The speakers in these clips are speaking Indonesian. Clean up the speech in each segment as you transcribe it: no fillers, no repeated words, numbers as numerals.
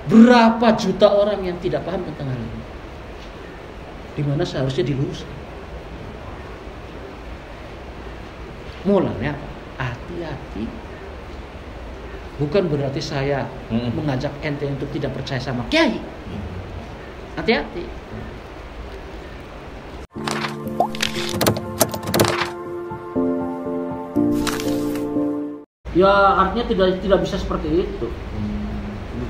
Berapa juta orang yang tidak paham tentang hal ini, di mana seharusnya diluruskan. Mulanya hati-hati. Bukan berarti saya mengajak ente untuk tidak percaya sama kiai. Hati-hati. Ya artinya tidak bisa seperti itu.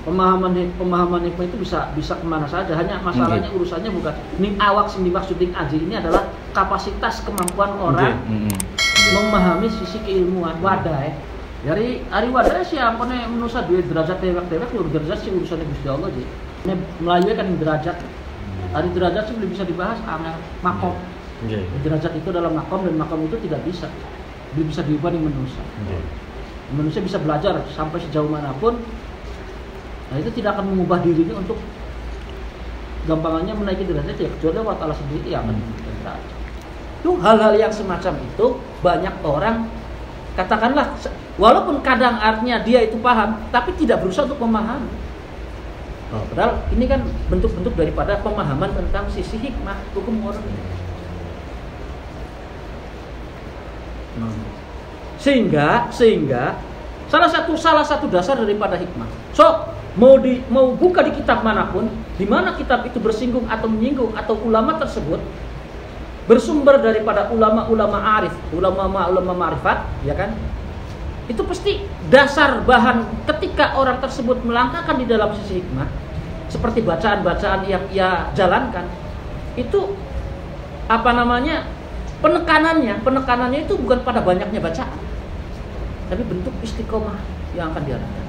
Pemahaman hikmah itu bisa kemana saja. Hanya masalahnya urusannya bukan ning awak sing dimaksud ning aji ini adalah kapasitas kemampuan orang memahami sisi keilmuan wadah. Dari hari wadah sih ampune manusia duwe derajat dewek-dewek lur derajat sih urusannya Gusti Allah sih. Nek Melayu kan derajat. Hari derajat sih belum bisa dibahas angel makom. Derajat itu dalam makom dan makom itu tidak bisa diubah ning manusia. Manusia bisa belajar sampai sejauh manapun. Nah itu tidak akan mengubah dirinya untuk gampangannya menaiki derajat ya, kecuali Allah Ta'ala sendiri yang akan menaikkan derajat. Itu hal-hal yang semacam itu banyak orang katakanlah walaupun kadang artinya dia itu paham tapi tidak berusaha untuk memahami. Padahal ini kan bentuk-bentuk daripada pemahaman tentang sisi hikmah hukum orang. Sehingga salah satu dasar daripada hikmah. Mau buka di kitab manapun, di mana kitab itu bersinggung atau menyinggung atau ulama tersebut bersumber daripada ulama-ulama arif, ulama marifat, ya kan? Itu pasti dasar bahan ketika orang tersebut melangkahkan di dalam sisi hikmah, seperti bacaan-bacaan yang ia jalankan, itu penekanannya itu bukan pada banyaknya bacaan, tapi bentuk istiqomah yang akan diarahkan.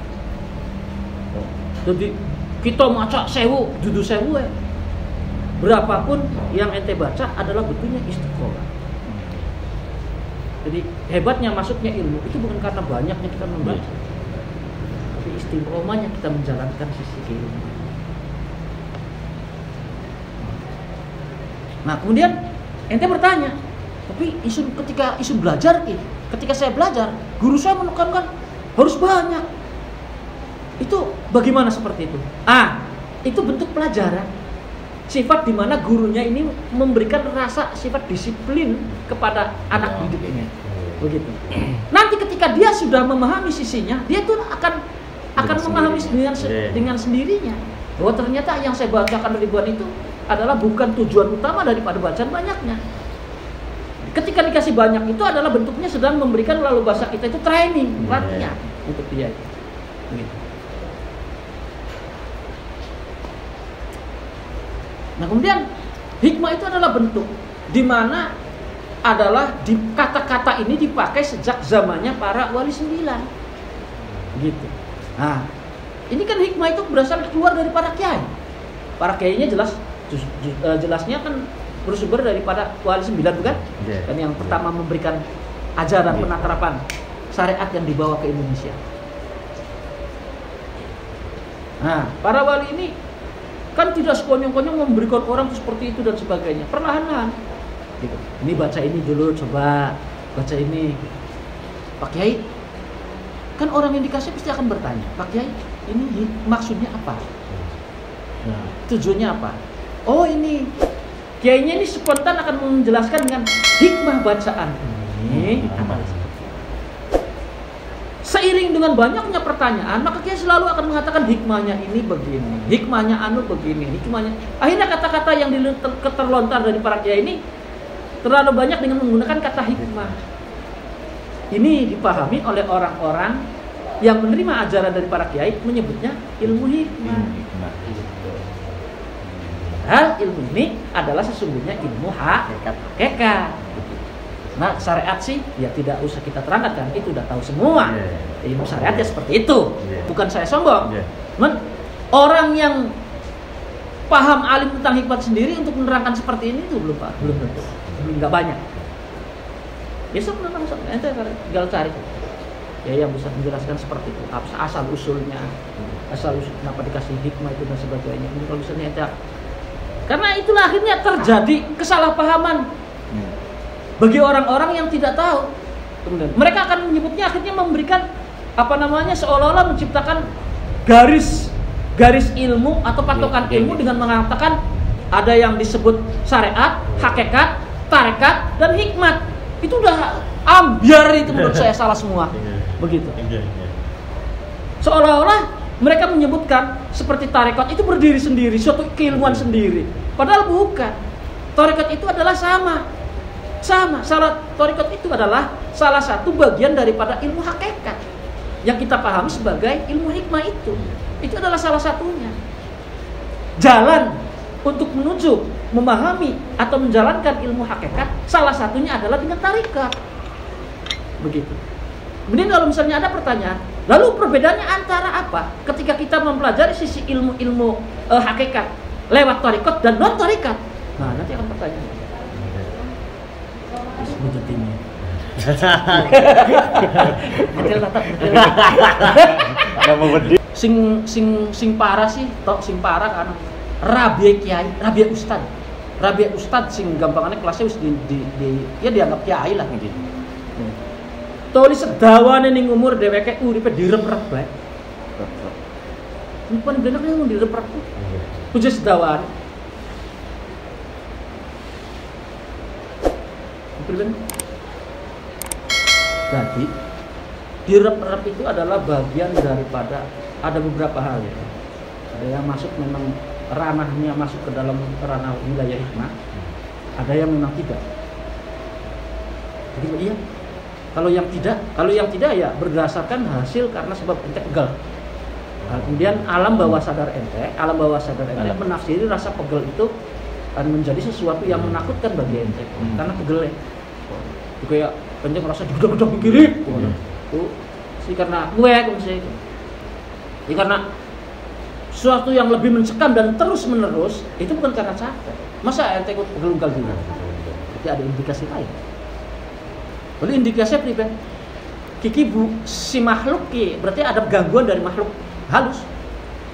Jadi kita maca 1000, dudu 1000 ya. Berapapun yang ente baca adalah bentuknya istiqomah. Jadi hebatnya masuknya ilmu itu bukan karena banyaknya kita membaca, tapi istiqomahnya kita menjalankan sisi keilmuan. Nah kemudian ente bertanya, tapi ketika belajar, ketika saya belajar, guru saya menekankan harus banyak. Itu bagaimana seperti itu? Itu bentuk pelajaran. Sifat di mana gurunya ini memberikan rasa sifat disiplin kepada anak didiknya. Begitu. Nanti ketika dia sudah memahami sisinya, dia tuh akan memahami dengan sendirinya. Bahwa ternyata yang saya bacakan ribuan itu adalah bukan tujuan utama daripada bacaan banyaknya. Ketika dikasih banyak itu adalah bentuknya sedang memberikan lalu bahasa kita itu training, latihan untuk dia itu. Begitu. Nah kemudian hikmah itu adalah bentuk di mana adalah di kata-kata ini dipakai sejak zamannya para wali 9, gitu. Nah ini kan hikmah itu berasal keluar dari para kiai. Para kiainya jelasnya kan bersumber daripada wali 9 bukan? Dan yang pertama memberikan ajaran penatarapan syariat yang dibawa ke Indonesia. Nah para wali ini kan tidak sekonyong-konyong memberikan orang seperti itu dan sebagainya, perlahan-lahan gitu. Ini baca ini dulu, coba baca ini. Pak Kiai, kan orang yang dikasih pasti akan bertanya, Pak Kiai, ini maksudnya apa? Tujuannya apa? Oh ini Kiainya ini spontan akan menjelaskan dengan hikmah bacaan ini. Seiring dengan banyaknya pertanyaan, maka Kiai selalu akan mengatakan hikmahnya ini begini, hikmahnya anu begini, hikmahnya. Akhirnya kata-kata yang terlontar dari para Kiai ini terlalu banyak dengan menggunakan kata hikmah. Ini dipahami oleh orang-orang yang menerima ajaran dari para Kiai menyebutnya ilmu hikmah. Hal ilmu ini adalah sesungguhnya ilmu hakikat. Nah syariat sih ya tidak usah kita terangkan kan, itu udah tahu semua. Ilmu syariat ya seperti itu. Bukan saya sombong. Orang yang paham alim tentang hikmat sendiri untuk menerangkan seperti ini itu belum tentu, nggak banyak. Besok ente tinggal cari ya yang bisa menjelaskan seperti itu, asal usulnya, kenapa dikasih hikmah itu dan sebagainya. Ini kalau misalnya ente, karena itulah akhirnya terjadi kesalahpahaman bagi orang-orang yang tidak tahu. Kemudian mereka akan menyebutnya, akhirnya memberikan seolah-olah menciptakan garis garis ilmu atau patokan ilmu dengan mengatakan ada yang disebut syariat, hakikat, tarekat, dan hikmat. Itu udah ambiar itu menurut saya salah semua. Begitu. Seolah-olah mereka menyebutkan seperti tarekat itu berdiri sendiri, suatu keilmuan sendiri. Padahal bukan. Tarekat itu adalah sama. Tarekat itu adalah salah satu bagian daripada ilmu hakikat yang kita pahami sebagai ilmu hikmah itu. Itu adalah salah satunya. Jalan untuk menuju memahami atau menjalankan ilmu hakikat, salah satunya adalah dengan tarekat. Begitu. Kemudian kalau misalnya ada pertanyaan, lalu perbedaannya antara apa ketika kita mempelajari sisi ilmu-ilmu hakikat lewat tarekat dan non tarekat? Nah, nanti akan pertanyaan. Sebut ini. Sing parah sih, sing parah kan Rabi Kiai, Rabi Ustad sing gampangane kelasnya wis ya dianggap kiai lah gitu. Toli sedawane ning umur dheweke uripe direp-rep bae. Mumpun bener ning direp-rep. Puji sedawane. Jadi direp-rep itu adalah bagian daripada ada beberapa hal ya. Ada yang masuk memang ranahnya masuk ke dalam ranah wilayah hikmah, ada yang memang tidak. Jadi iya. Kalau yang tidak ya berdasarkan hasil karena sebab ente pegel. Nah, kemudian alam bawah sadar ente menafsiri rasa pegel itu akan menjadi sesuatu yang menakutkan bagi ente karena pegelnya. Itu kayak ente merasa deg-deg pikirin. Itu sih karena karena sesuatu yang lebih mencekam dan terus menerus itu bukan karena capek. Masa ente ikut pegel-pegel gitu? Jadi ada indikasi lain. Oleh indikasi apa? Kiki bu si makhluk berarti ada gangguan dari makhluk halus.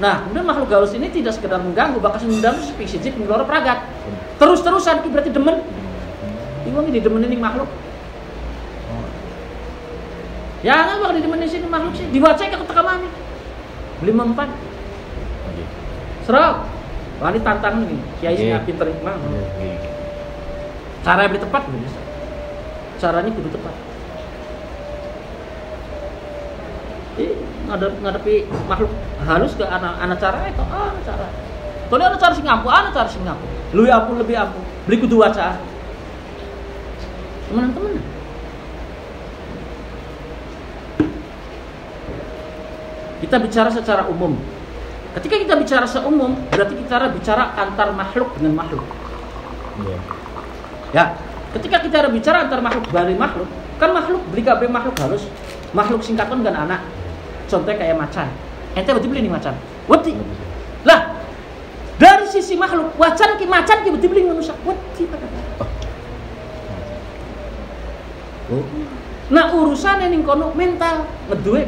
Nah, kemudian makhluk halus ini tidak sekedar mengganggu, bahkan mengganggu spesies pengeluar pragat. Terus-terusan berarti demen. Bingung ini demen ini makhluk. Ya kan bakal didemen di sini makhluk sih. Diwaca ke kota kami. Beli mempan. Serap. Wah ini tantangan nih. Kiai sing pinter hikmah. Cara yang tepat bisa. Caranya kudu tepat. Ngadepi makhluk halus ke anak cara itu, anak cara. Kalau anak cara sing ngampu, Lu ampun lebih ampun. Beli kudu waca. Teman-teman. Kita bicara secara umum. Ketika kita bicara seumum, berarti kita bicara antar makhluk dengan makhluk. Ya. Ketika kita bicara antar makhluk dari makhluk, kan makhluk beli KB makhluk halus, makhluk singkatan kan anak. Contohnya kayak macan. Ente berarti beli nih macan. Wati. Lah, dari sisi makhluk, macan ki berarti beli manusia. Wati pada. Nah, urusan ning kono mental, ngeduwe.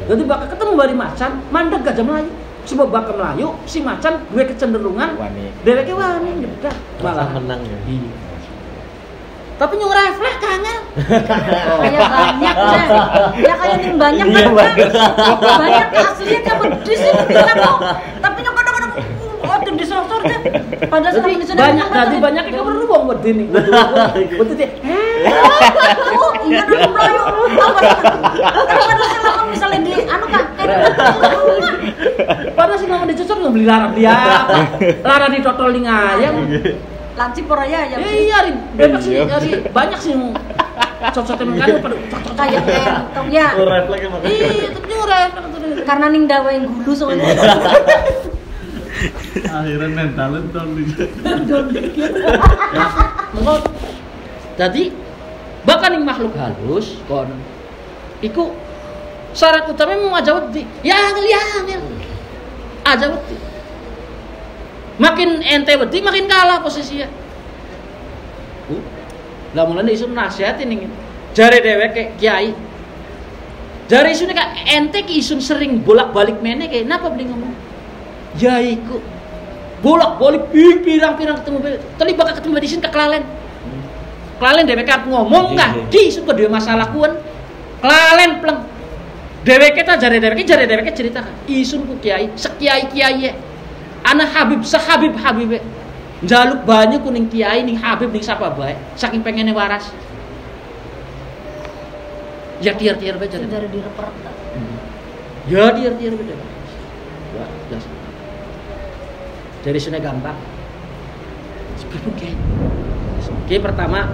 Jadi bakal ketemu bari macan, mandek gajah Melayu. Sebab bakal Melayu, si macan gue kecenderungan dheweke wani gitu kan. Malah menang ya. Iya. Tapi nyung refleks kangen. Kayak banyak kan. Ya kayak ning banyak kan. Banyak aslinya pedes itu kita kok. Tapi nyung kadang-kadang itu disosor deh. Padahal sedang banyak tadi banyak yang perlu wong wedi ning. Wedi teh. Oh, iya dong Melayu. Padahal selama misalnya di anu kan. Padahal sih ngomong dicocor beli larang dia. Larang ditotol ning ayam. Lancip poraya ya sih. Iya, banyak sih, banyak sih yang cocok mengandung pada kayak entong ya. Refleks emang. Iya, tapi refleks. Karena ning dawa yang gulu soalnya. Akhirnya mental entong nih. Jadi bahkan ning makhluk halus kon iku syarat utama mau aja wedi. Ya ngeliang. Aja wedi. Makin ente wedi makin kalah posisinya. Lah mulane isu nasihatin ning jare dheweke kiai. Jare isune kak ente ki isun sering bolak-balik meneh kayak napa beli ngomong. Ya iku bolak-balik pirang-pirang ketemu teli bakal ketemu di sini ke kelalen. Kelalen dheweke ngomong enggak di isun kok dhewe masalah kuwen. Kelalen pleng. Dheweke ta jare dheweke ceritakan. Isun ku kiai, sekiai-kiai. Ana Habib Habibe. Njaluk banyu kuning kiai ning Habib ning sapa bae. Saking pengene waras. Ya tiar-tiar bae jare. Dari direpert. Ya tiar-tiar bae. Ya, jelas. Dari sini gampang. Seperti kiai. Kiai pertama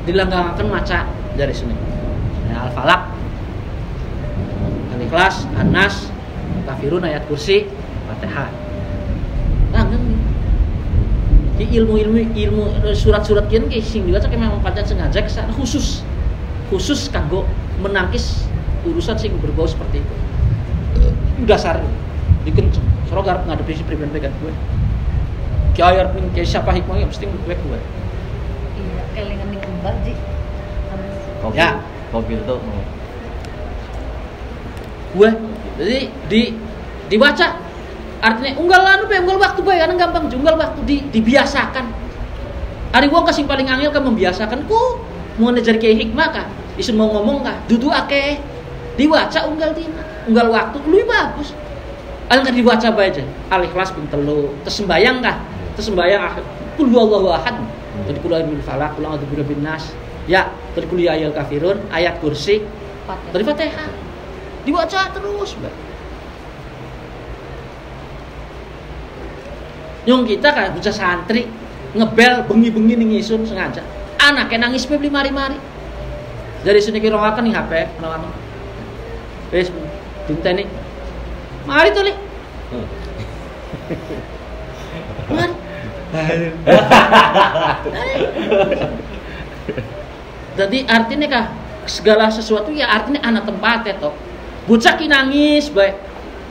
dilanggangaken maca dari sini. Ya, Al-Falaq, Al-Ikhlas, An-Nas, Kafirun, ayat kursi, Fatihah. Langgeng nih. Ki ilmu surat-surat kian ki sing diwaca ki memang pancen sengaja kesana khusus kanggo menangkis urusan sing berbau seperti itu. Dasar dikenceng. Soro garap ngadepi si pribadi pegan gue. Ki ayar pun ki siapa hikmahnya mesti gue. Iya, kelingan ning kembar ji. Ya, mobil tuh. Gue jadi dibaca artinya unggal waktu bae kan gampang unggal waktu dibiasakan. Ari wong kasing paling angel kan membiasakan ku mau ngajar kiai hikmah kah isun mau ngomong kah dudu akeh diwaca unggal dina unggal waktu luwih bagus. Alangkah dibaca bae aja Al-Ikhlas ping 3 tersembayang kah tersembayang qul huwallahu ahad tadi kula bil falaq kula a'udzu birabbin nas ya tadi kul ya ayyuhal kafirun ayat kursi dari Fatihah dibaca terus bae. Nyong kita kan bocah santri ngebel bengi-bengi ning isun sengaja. Anaknya nangis bae mari-mari. Dari sini ki rongaken ning HP, rongaken. Wis dinteni. Mari to, Li. Mari. Jadi artinya kah segala sesuatu ya artinya anak tempatnya toh. Bocah ki nangis bae.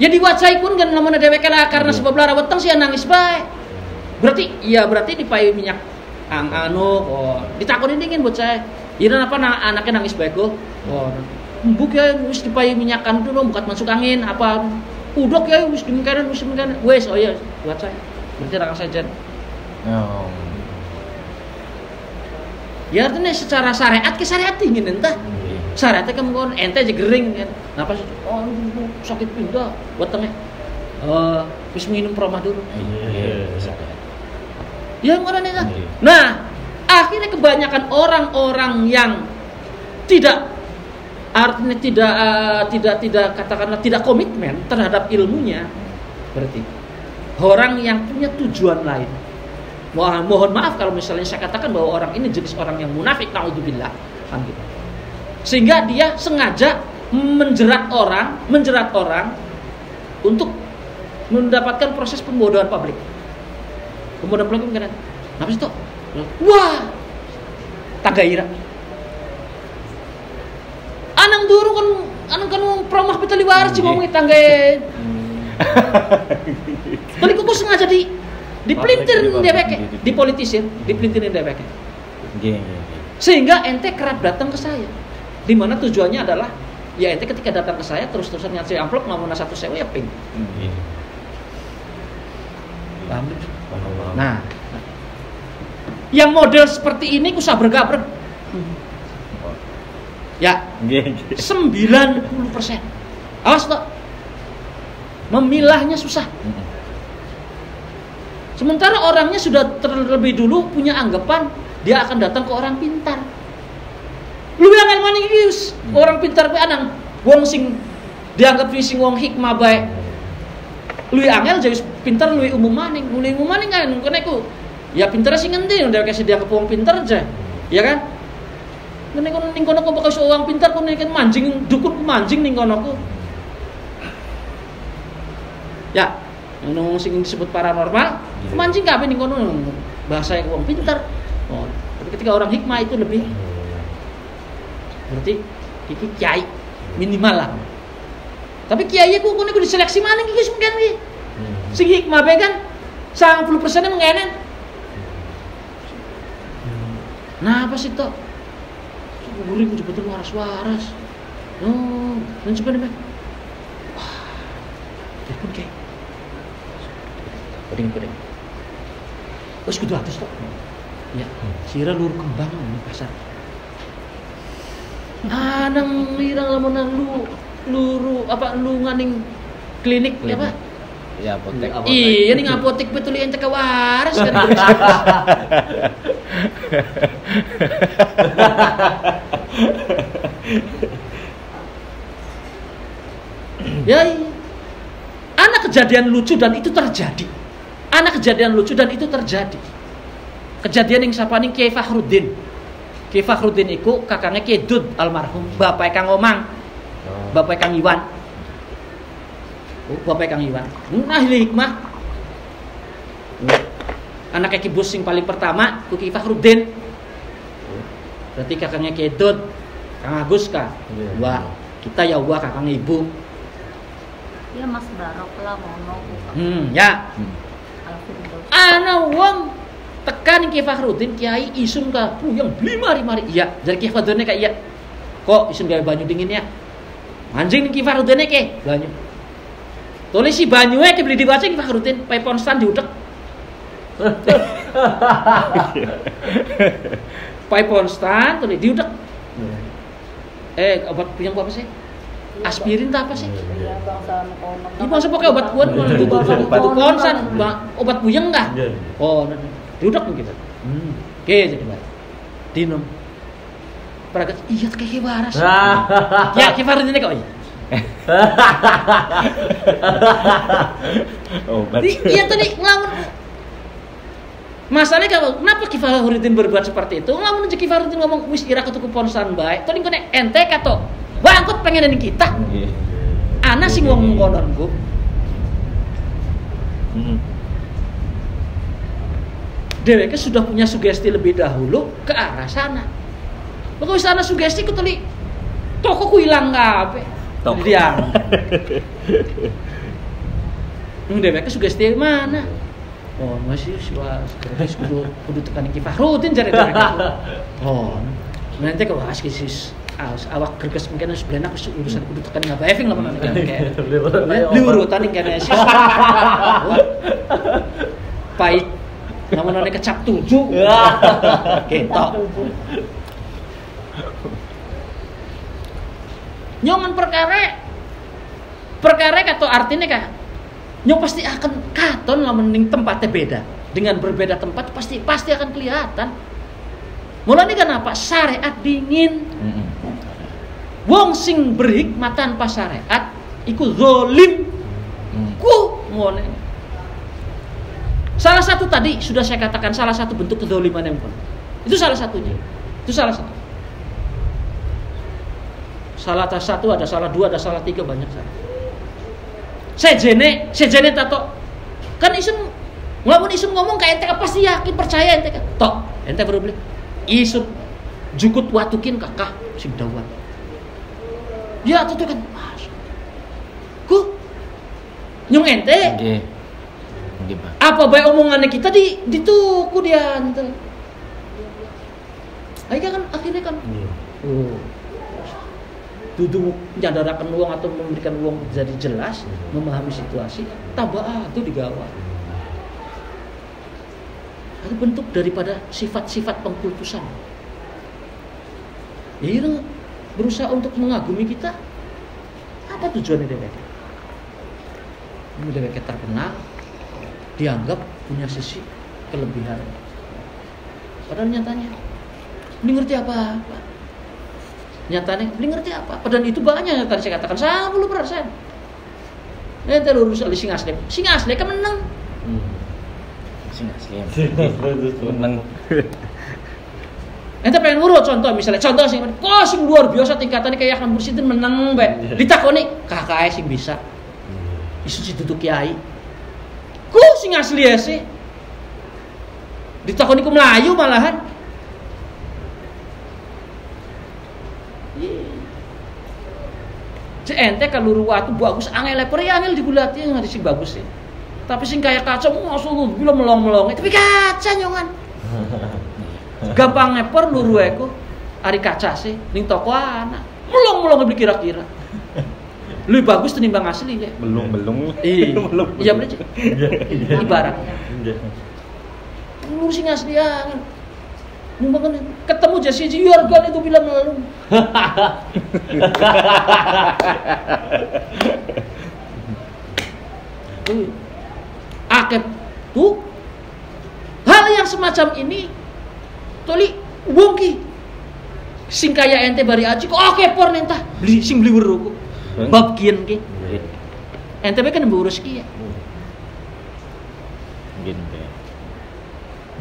Ya diwacai pun kan namanya dheweke lah karena sebab lara weteng sih nangis bae. Berarti dipayu minyak ditakoni dingin bocah. Ira apa anaknya nangis bae kok. Oh. Mbuk ya wis dipayu minyakan dulu bukat masuk angin apa udok ya wis dimengkaran wis oh ya diwacai. Berarti ra saja. Oh. Ya artinya secara syariat ke syariat dingin entah. Syariatnya kan ente aja gering kan. Napa sih? Oh, sakit pindah wetenge. Wis minum promah dulu. Iya. Ya ngono nih. Nah, akhirnya kebanyakan orang-orang yang tidak artinya tidak katakanlah tidak komitmen terhadap ilmunya berarti orang yang punya tujuan lain. Mohon maaf kalau misalnya saya katakan bahwa orang ini jenis orang yang munafik naudzubillah kan gitu. Sehingga dia sengaja menjerat orang untuk mendapatkan proses pembodohan publik. Pembodohan publik kan? Apa sih toh? Wah, tagaira. Anang dulu kan promah petali waras cuma ngomongin tangge. Tadi kuku sengaja dipelintir DPK, dipolitisir, dipelintirin DPK. Sehingga ente kerap datang ke saya. Di mana tujuannya adalah ya ente ketika datang ke saya terus-terusan ngasih amplop mau 1 sewa ya ping. Paham? Nah, yang model seperti ini ku sabrek-gabrek. Ya, 90%. Awas toh. Memilahnya susah. Sementara orangnya sudah terlebih dulu punya anggapan dia akan datang ke orang pintar. Lu yang maning iki orang pintar kuwi anang wong sing dianggap sing wong hikmah bae. Lu angel jadi pintar lu umum maning kan kene ku. Ya pintar sing ngendi ndek kasih dianggap wong pintar aja. Ya kan? Ning kono kok bakal wong pintar kok nek mancing dukun mancing ning kono ku. Ya, ngono sing disebut paranormal, mancing kabeh ning kono bahasa wong pintar. Oh, tapi ketika orang hikmah itu lebih berarti iki kiai minimal lah. Tapi kiai ku niku diseleksi maning iki semengken iki. Sing hikmah bae kan 90% mengenen. Nah, apa sih toh? Gurih ku jebetun waras-waras. Oh, dan sebenarnya wah. Telepon kiai. Peding. Wes kudu atus toh. Ya, sira lur kembang di pasar. Anang lirang lamun lu luru apa lunganing klinik apa? Ya apotek. Iya ning apotek betul ente kawaras kan. Ya, anak kejadian lucu dan itu terjadi. Kejadian yang siapa nih Kiai Fakhruddin. Kiai Fakhruddin iku kakangnya Kiai Dud almarhum, bapak Kang Omang. Bapak Kang Iwan. Nah, hikmah. Anaknya Ki Bus sing paling pertama ku Kiai Fakhruddin. Berarti kakangnya Kiai Dud, Kang Agus kah? Wah, kita ya wah kakang ibu. Ya Mas Barok lah ngono. Ya. Alhamdulillah. Ana wong tekan Kiai Fakhruddin Kiai isun ka puyeng beli mari-mari. Iya, dari Kiai Fakhruddin kayak iya. Kok isun gawe banyu dingin ya? Anjing Kiai Fakhruddin ke banyu. Tulis si banyu ke beli dibaca Kiai Fakhruddin, pai ponstan diudek. Pai ponstan tulis diudek. Obat puyeng apa sih? Aspirin tak apa sih? Iya bangsa kono. Ini masa pakai obat kuat itu konsan, obat puyeng enggak? Oh, diudek gitu. Oke, jadi baik. Dinum. Pragat iya kayak waras. Ya, kifarin ini kok iya. Obat. Iya tadi ngelawan. Masalahnya kenapa Ki Fakhruddin berbuat seperti itu? Ngelawan aja Ki Fakhruddin ngomong wis ira ketuku ponsan bae. Tadi kene ente kato. Bangkut pengen ning kita. Ana sing ngomong konon ku. Dheweke sudah punya sugesti lebih dahulu ke arah sana. Pokoknya sana sugesti ku tadi toko ku hilang kabeh. Dia. Dheweke sugesti mana? Oh, masih kudu tekan Ki Fakhruddin jare. Oh. Nanti kok askisis awak gerges mungkin sebenarnya aku urusan kudu tekan ngapa eving lah mana kayak liurutan yang kene sih pahit namanya kecap 7 ketok nyongan perkara kata artinya kah nyong pasti akan katon lamun ning tempatnya beda dengan berbeda tempat pasti akan kelihatan. Mulane kenapa syariat dingin? Wong sing berhikmat tanpa syariat iku zalim. Ku ngene. Salah satu tadi sudah saya katakan salah satu bentuk kezaliman yang pun. Itu salah satunya. Salah satu ada salah dua, ada salah tiga banyak salah. Sejene tato. Kan isun ngomong kayak ente pasti yakin percaya ente kan. Tok, ente baru beli. Isun jukut watukin kakak sing dawan. Ya tuh kan. Ku nyong ente. Nggih. Pak. Apa bae omongannya kita dituku dia ente. Ayo kan akhirnya kan. Duduk nyadarakan uang atau memberikan uang jadi jelas, memahami situasi, tabah itu digawa. Itu bentuk daripada sifat-sifat pengkultusan. Ini berusaha untuk mengagumi kita. Apa tujuannya DWK? Ini DWK terkenal, dianggap punya sisi kelebihan. Padahal nyatanya, ini ngerti apa-apa. Nyatanya, ini ngerti apa? Padahal itu banyak yang tadi saya katakan 10%. Nanti lurus oleh Sing Asli kan menang. Sing Asli menang. Ente pengen urut contoh sing luar biasa tingkatannya kayak Ahmad Mursyidin menang bae. Ditakoni kakak sing bisa. Isu si duduk kiai. Ku Sing Asli ya sih. Ditakoni ku Melayu malahan. Ente kaluru watu bagus angel leperi angel digulati ngadi sing bagus sih. Tapi sing kaya kaca musuh bila melong-melong tapi kaca nyongan. Gampang ngepor luru eku ari kaca sih ning toko anak. Melong-melong beli kira-kira. Lebih bagus tinimbang asli ya. Belum. Iya bener. Ibarat. Luru sing asli angel. Mungkin ketemu Jesse Jorgan itu bilang lalu. Akep tuh hal yang semacam ini toli wongki sing kaya ente bari aji kok akepor nentah beli sing beli weruku bab kian ki ente kan ngurus ki ya. Gitu.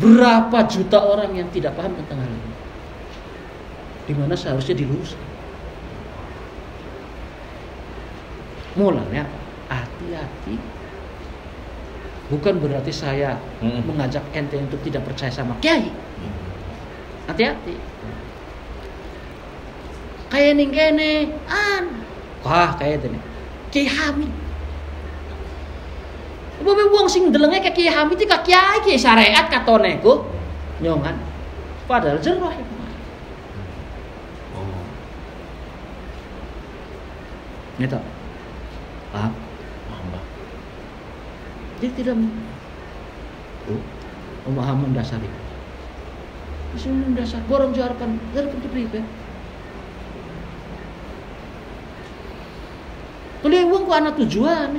Berapa juta orang yang tidak paham tentang hal ini, di mana seharusnya diluruskan. Mulanya hati-hati. Bukan berarti saya mengajak ente untuk tidak percaya sama kiai. Hati-hati. Kayak ning kene wah kayak ini Kiai Hamid. Babe wong sing delenge ke Kiai Hamid iki ka kiai ki syariat katone ku nyongan. Padahal jero hikmah. Gitu. Paham? Dia tidak pemahaman dasar itu. Pemahaman dasar borong jarapan pribe. Kuliah uang ku anak tujuan.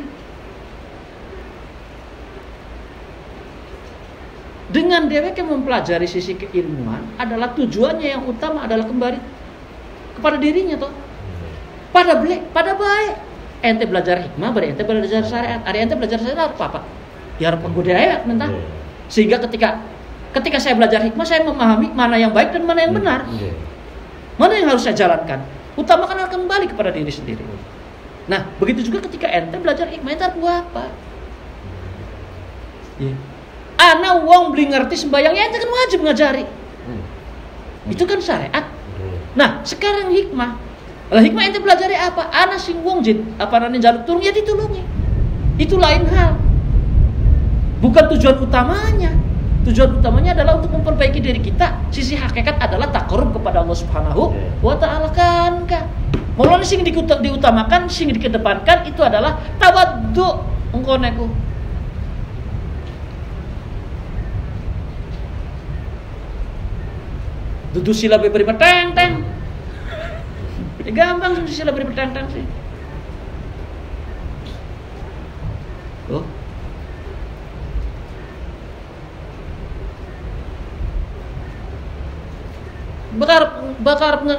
Dengan dewek yang mempelajari sisi keilmuan adalah tujuannya yang utama adalah kembali kepada dirinya toh. Pada baik. Ente belajar hikmah, bari ente belajar syariat. Ada ente belajar syariat apa? Ya harus menggoda ayat mentah. Sehingga ketika saya belajar hikmah, saya memahami mana yang baik dan mana yang benar. Mana yang harus saya jalankan. Utamakan kembali kepada diri sendiri. Nah, begitu juga ketika ente belajar hikmah, ente harus buat apa? Ana wong beli ngerti sembayang, ente kan wajib ngajari. Itu kan syariat. Nah, sekarang hikmah. Lah hikmah ente pelajari apa? Ana sing wong jin apa nane jaluk turun ya ditulungi. Itu lain hal. Bukan tujuan utamanya. Tujuan utamanya adalah untuk memperbaiki diri kita. Sisi hakikat adalah taqarrub kepada Allah Subhanahu wa taala kan. Mulane sing diutamakan, sing dikedepankan itu adalah tawaddu engkoneku. Dudu sila beri teng. Gampang sih sila beri petang-tang sih. Oh.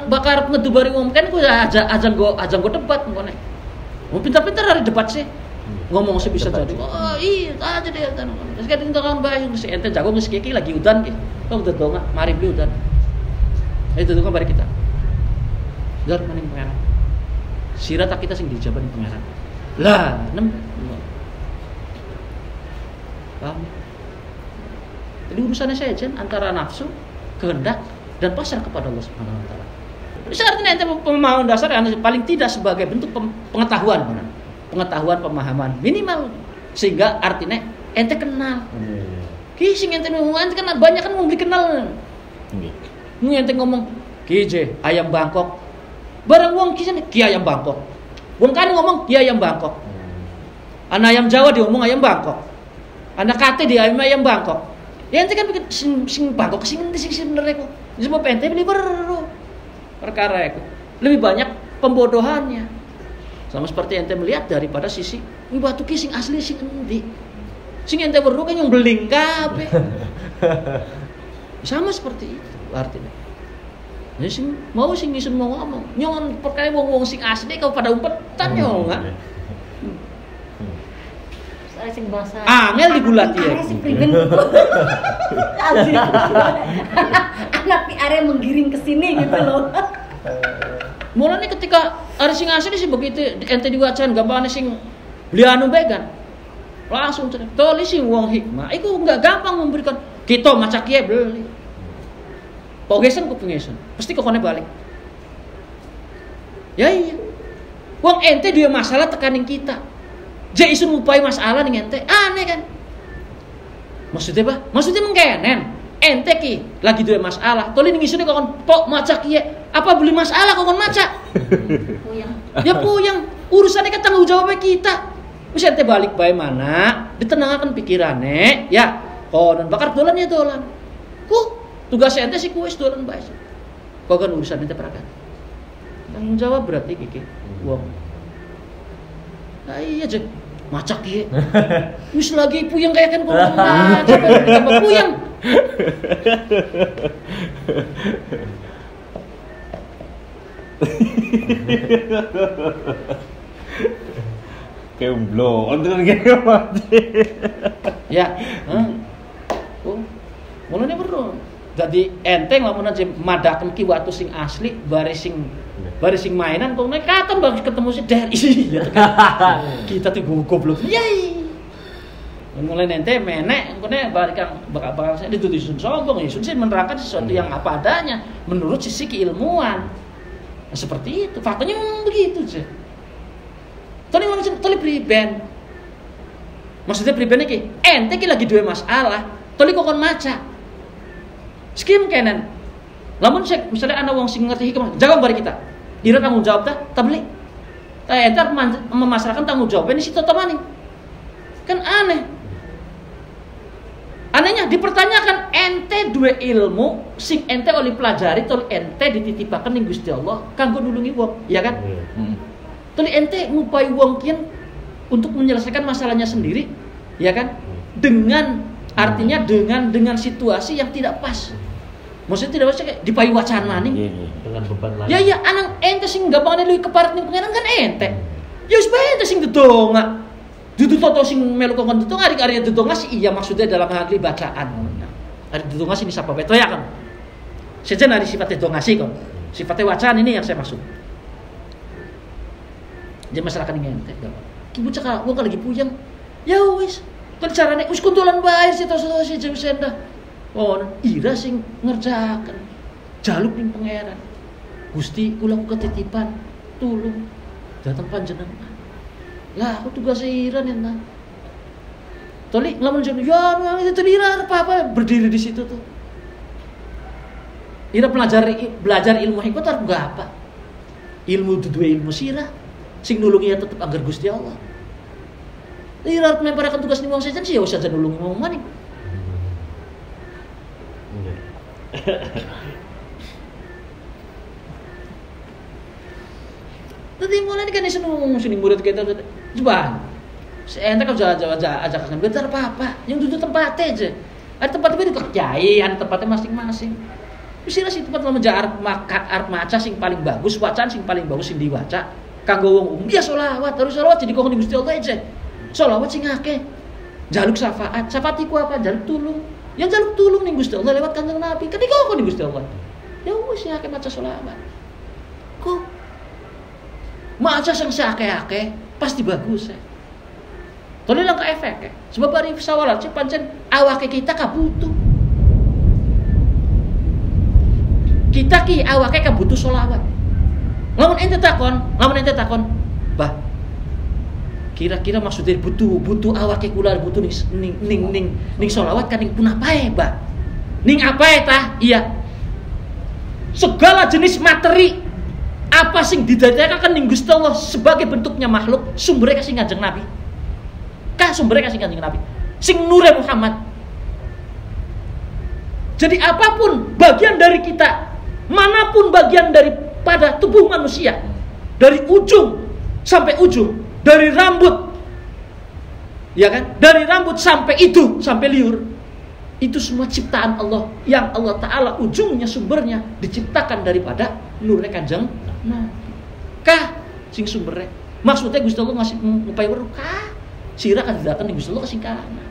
Bakar ngedubari wong kan ku ajan go debat ngene. Wong pintar-pintar hari debat sih. Ngomong sih bisa jadi. Oh iya aja deh kan. Terus kadang kan bae si ente jago geus iki lagi udan ki. Tong dedonga mari beli udan. Itu tuh kan bari kita. Gar maning pangeran. Sira tak kita sing dijaban pangeran. Lah, paham? Jadi urusannya saya jen antara nafsu, kehendak dan pasrah kepada Allah Subhanahu wa taala. Jadi artinya ente pemahaman dasar yang paling tidak sebagai bentuk pengetahuan, pemahaman minimal sehingga artinya ente kenal. Ki sing ente kan banyak kan mau kenal. Nggih. Ente ngomong ki ayam Bangkok. Barang wong ki ayam Bangkok. Wong kan ngomong ki ayam Bangkok. Anak ayam Jawa dia ngomong ayam Bangkok. Anak kate dia ayam Bangkok. Ya ente kan sing Bangkok sing bener iku. Sebab ente beli perkara iku. Lebih banyak pembodohannya. Sama seperti ente melihat daripada sisi batu ki sing asli sing endi. Sing ente weruh kan yang beling kabeh. Sama seperti itu artinya. Ya sing ngisun mau ngomong nyongon perkara wong sing asli kau pada umpetan nyongan. Saya sing bahasa angel digulati ya. Sing priben. Anak di area menggiring ke sini gitu loh. Mulane ketika are sing asli sih begitu ente diwacan gampangane sing beli anu bae kan. Langsung toli sing wong hikmah iku enggak gampang memberikan kita maca kiye beli. Pogesan ku pengesan, pasti kokone balik. Ya iya. Wong ente dia masalah tekanin kita. Jadi isun ngupai masalah ning ente, aneh kan? Maksudnya apa? Maksudnya mengkenen. Ente ki lagi dua masalah. Toli ning isune kokon pok maca kiye. Apa beli masalah kokon maca? Puyang. Ya puyang. Urusannya kan tanggung jawabnya kita. Wis ente balik bae mana? Ditenangkan pikirane, ya. Konon bakar dolan ya dolan. Tugas ente sih kuis dolan bae. Kok kan urusan ente perakan. Tanggung jawab berarti kiki wong. Nah iya aja macak ye. Wis lagi puyeng kayak kan kok tambah puyeng. Kemblo, untuk kayak mati. Ya, oh, mulanya perlu. Jadi enteng lamun aja madakan ki watu sing asli, baris sing mainan kok nek katon bagus ketemu si der. Iya kan. Kita tuh goblok. Yai. Mulai ente menek engkone bakal saya dituduh sombong ya. Sun menerangkan sesuatu yang apa adanya menurut sisi keilmuan. Nah, seperti itu. Faktanya memang begitu aja. Tadi langsung toli priben. Maksudnya priben iki, ente ki lagi dua masalah. Toli kokon maca. Skim kenan. Lamun misalnya ana wong sing ngerti hikmah, jawab bari kita. Ira tanggung jawab tak beli. Ente memasrahkan tanggung jawabnya di situ maning. Kan aneh. Anehnya dipertanyakan ente dua ilmu sing ente oleh pelajari tol ente dititipaken ning Gusti Allah kanggo nulungi wong, ya kan? Tol ente ngupai wong kian untuk menyelesaikan masalahnya sendiri, ya kan? Artinya dengan situasi yang tidak pas. Maksudnya tidak pas kayak dipai wacana nih. Dengan beban lain. Ya anak ente sing gampangane luwih keparat ning pangeran kan ente. Ya wis bae ente sing dedonga. Dudu toto sing melu kongkon dudu ari-ari dedonga sih iya maksudnya dalam hal bacaan. Ari dedonga sih disapa bae ya kan. Sejen ari sifat dedonga sih kon. Sifatnya wacaan ini yang saya maksud. Jadi masyarakat ini ente. Ki bocah wong lagi puyeng. Ya wis, kan carane wis kuntulan bae sih tos si Jemsenda. Oh, ira sing ngerjakan. Jaluk ning pangeran. Gusti kula ketitipan tulung datang panjenengan. Lah aku tugas iran ya nah. Toli ngelamun ya itu ira apa berdiri di situ tuh. Ira belajar ilmu hikmah harus enggak apa. Ilmu itu dua ilmu sirah sing nulungi ya tetep anggar Gusti Allah. Ira memparakan tugas ni wong sejen sih ya usah nulungi wong maning. Tadi mulai kan seneng sini murid kita coba. Ente kau ajakan betar apa? Yang duduk tempatnya aja. Ada tempatnya di kiai, ada tempatnya masing-masing. Mestilah sih tempat lama arep maca sing paling bagus, bacaan sing paling bagus sing diwaca. Kanggo wong dia sholawat, terus sholawat jadi kok Gusti Allah aja. Sholawat sing akeh. Jaluk syafaat. Syafaat iku apa? Jaluk tulung. Yang jaluk tulung ning Gusti Allah lewat Kanjeng Nabi. Kan iku kok Gusti Allah. Ya wis sing akeh maca sholawat. Kok maca sing akeh-akeh pasti bagus ya. Tole lang ka efek ya. Sebab bari sawalat sih pancen awake kita kabutuh. Kita ki awake kabutuh sholawat. Lamun ente takon, bah. Kira-kira maksudnya butuh awake kula butuh ning sholawat kan ning punapae, bah. Ning apae tah? Iya. Segala jenis materi apa sing didadekaken ning Gusti Allah sebagai bentuknya makhluk sumbernya kasih Kanjeng Nabi. Sumbernya kasih Kanjeng Nabi. Sing nure Muhammad. Jadi apapun bagian dari kita, manapun bagian daripada tubuh manusia, dari ujung sampai ujung, dari rambut, ya kan? Dari rambut sampai itu, sampai liur, itu semua ciptaan Allah yang Allah Ta'ala ujungnya sumbernya diciptakan daripada nurnya Kanjeng Nabi. Sing sumbernya maksudnya Gusti Allah ngasih ngupai weruh sira kan datang ning Gusti Allah kasingkana.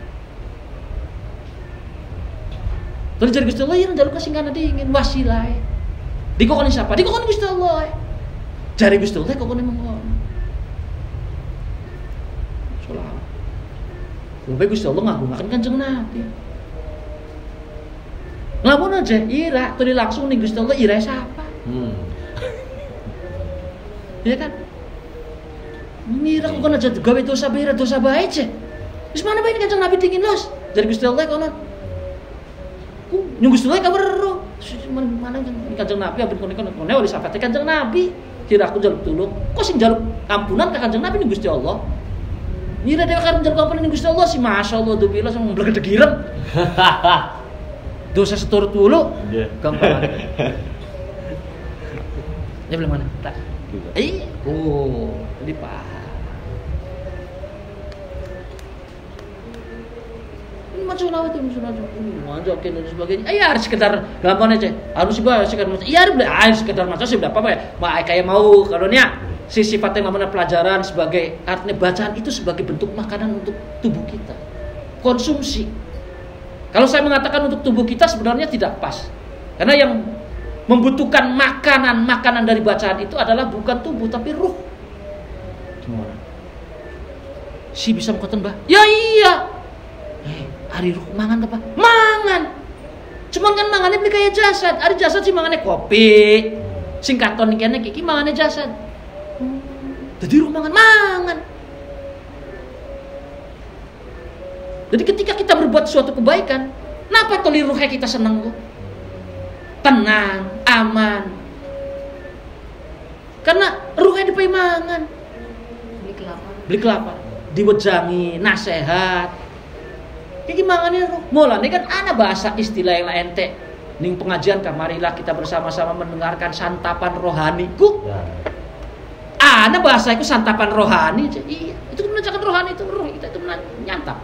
Terus jadi Gusti Allah yang jaluk kasingkana dingin wasilah. Dikokoni siapa? Dikokoni Gusti Allah. Jari Gusti Allah kokone mongkon. Sholawat. Lupa Gusti Allah ngagungaken Kanjeng Nabi. Lamun aja ira tadi langsung ning Gusti Allah ira siapa? Iya kan? Mira kok aja gawe dosa bae aja. Wis mana bae Kanjeng Nabi dingin los. Dari Gusti Allah kono. Nyung Gusti Allah kabar ro. Mana Kanjeng Nabi abet kono oleh syafaat Kanjeng Nabi. Kira aku jaluk tulung. Kok sing jaluk ampunan ka Kanjeng Nabi ning Gusti Allah. Mira dewe karep jaluk ampunan ning Gusti Allah sih masyaallah do bila sama mblegedeg ireng. Dosa seturut dulu. Iya. Gampang. Ini belum mana? Tak. Gitu. Jadi paham. Ini macam apa tuh macam manjakin dan sebagainya. Ya harus sekedar gampang aja. Harus sekedar macam. Iya harus sekedar macam sih apa ya? Kayak mau kalau si sifatnya namanya pelajaran sebagai artinya bacaan itu sebagai bentuk makanan untuk tubuh kita. Konsumsi. Kalau saya mengatakan untuk tubuh kita sebenarnya tidak pas. Karena yang membutuhkan makanan dari bacaan itu adalah bukan tubuh tapi ruh. Gimana? Si bisa mengatakan bah? Ya iya. Hari ruh mangan apa? Mangan. Cuman kan mangannya beli kayak jasad. Hari jasad sih mangannya kopi. Singkaton kene iki mangannya jasad. Jadi ruh mangan. Jadi ketika kita berbuat suatu kebaikan, kenapa toli ruhnya kita senang kok? Tenang, aman. Karena ruhnya dipai mangan. Beli kelapa. Diwejangi, nasehat. Kayak gimana nih ruh? Mulane kan ana bahasa istilah yang ente. Ning pengajian kamarilah kita bersama-sama mendengarkan santapan rohaniku. Ana bahasa itu santapan rohani. Iya, itu menunjukkan rohani itu ruh kita itu menyantap.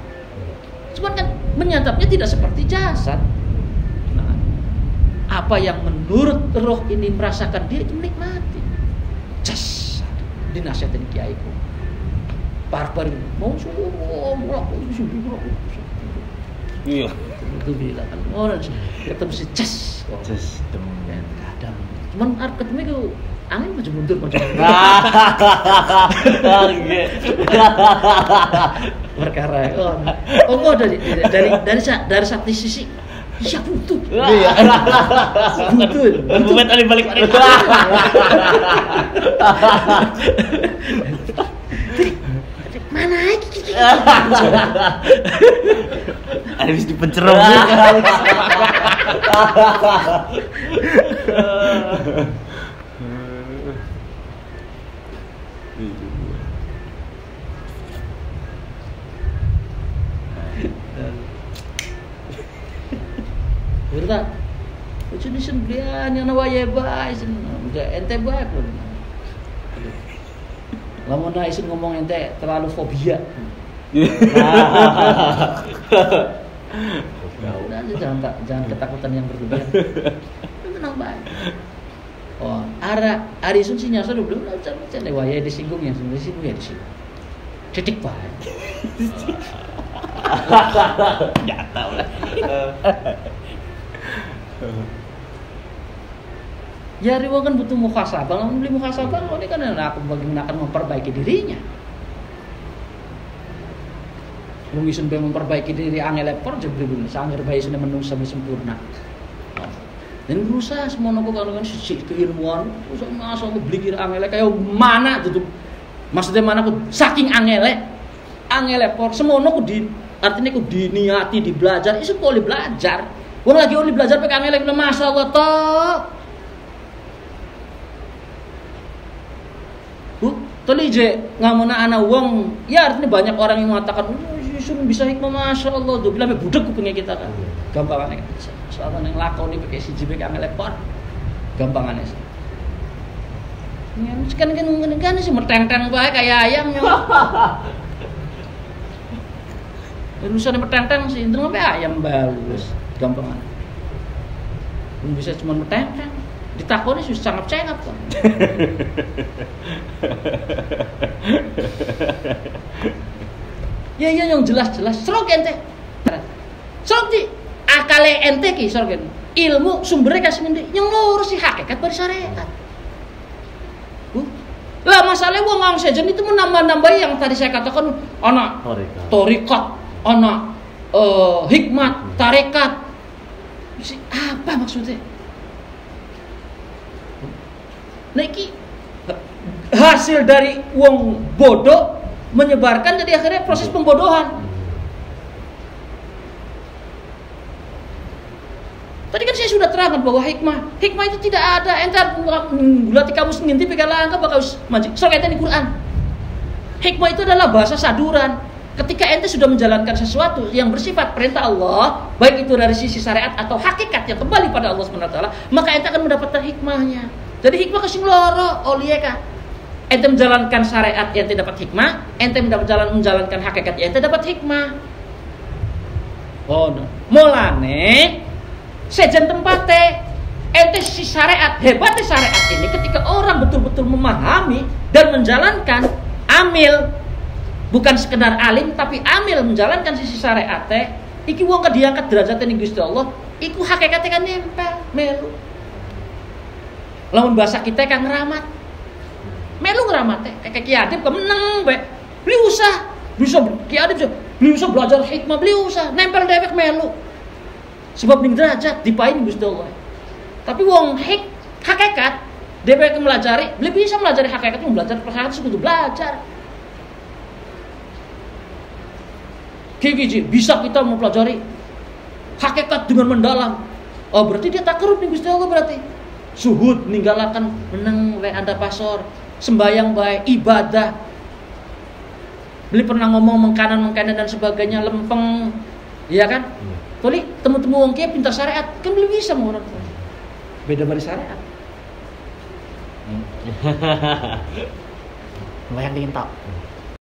Cuman kan menyantapnya tidak seperti jasad. Nah, apa yang menurut roh ini merasakan dia itu menikmati. Jasad dinasihatin kiaiku. Par-par mau suruh Iya. Itu bilang kan orang ketemu si cas. Kadang. Cuman ketemu itu angin maju mundur. Perkara dari satu sisi siap butuh. Butuh. Bumet ali balik. Mana iki? Habis dipencerong. Berita, itu di sendirian yang nawaya baik, ente baik pun. Lamun isin ngomong ente terlalu fobia. Udah jangan ketakutan yang berlebihan. Tenang baik. Oh, hari isun sih nyasa dulu belum cari waya disinggung yang disinggung ya disinggung. Titik baik. Ya tahu lah. Ya Riwo kan butuh muhasabah. Kalau beli muhasabah, ini kan aku bagaimana akan memperbaiki dirinya. Wong isun be memperbaiki diri angel lepor jebule dulu. Sangger bayi sudah menungsa sempurna. Dan berusaha semono kok kan sisi keilmuan, usah masa aku beli kira angel kayak mana tuh. Maksudnya mana aku saking angel lepor semono ku di artinya ku diniati di belajar, isu boleh belajar. Wong lagi oleh belajar pakai angel lepor masyaallah toh. Tolije ngamuna anak wong ya artinya banyak orang yang mengatakan Yusuf bisa hikmah masya Allah tuh bilang budek kupingnya kita kan gampangannya soalnya yang lakau nih pakai si JBK ngelepon gampangannya sih ya kan sih merteng-teng baik kayak ayam urusan merteng-teng sih itu apa ayam bagus gampangannya bisa cuma merteng-teng ditakoni susah cengap kok. Ya yang jelas-jelas serok ente. Serok di akale ente ki serok ente. Ilmu sumbernya kasih ngendi yang ngurus si hakikat bari syariat. Lah masalahnya wong ngomong sejen itu menambah-nambah yang tadi saya katakan ana thariqat, ana hikmat, tarekat. Apa maksudnya? Nah iki hasil dari wong bodoh menyebarkan jadi akhirnya proses pembodohan. Tadi kan saya sudah terangkan bahwa hikmah itu tidak ada. Entar gulati kamu sendiri pegang langkah bakal majik. Soalnya di Quran. Hikmah itu adalah bahasa saduran. ketika ente sudah menjalankan sesuatu yang bersifat perintah Allah, baik itu dari sisi syariat atau hakikat yang kembali pada Allah SWT, maka ente akan mendapatkan hikmahnya. Jadi hikmah kasih loro, oliyeka. Ente menjalankan syariat, ente dapat hikmah. Ente menjalankan hakikat, ente dapat hikmah. Oh, no. Mulane sejen tempate ente si syariat, hebatnya syariat ini ketika orang betul-betul memahami dan menjalankan, amil, bukan sekedar alim tapi amil menjalankan sisi syariat iki wong diangkat derajatnya ning Gusti Allah, iku hakikatnya kan nempel melu. Lamun bahasa kita kan ngeramat. Melu ngeramat kayak Ki Adib kemeneng bae. Beli usah, bisa Ki Adib beli usah belajar hikmah, beli usah nempel dewek melu. Sebab ning derajat dipain Gusti Allah. Tapi wong hakikat dewek melajari, lebih bisa melajari hakikat, belajar hakikat kudu belajar. Gigi bisa kita mempelajari hakikat dengan mendalam. Oh berarti dia takarub nih Gusti Allah berarti. Suhud ninggalakan meneng we anda pasor, sembayang baik, ibadah. Beli pernah ngomong mengkanan dan sebagainya lempeng, iya kan? Tuli temu-temu wong kieu pintar syariat, kan belum bisa mau orang. Beda dari syariat. Bayang dingin tak.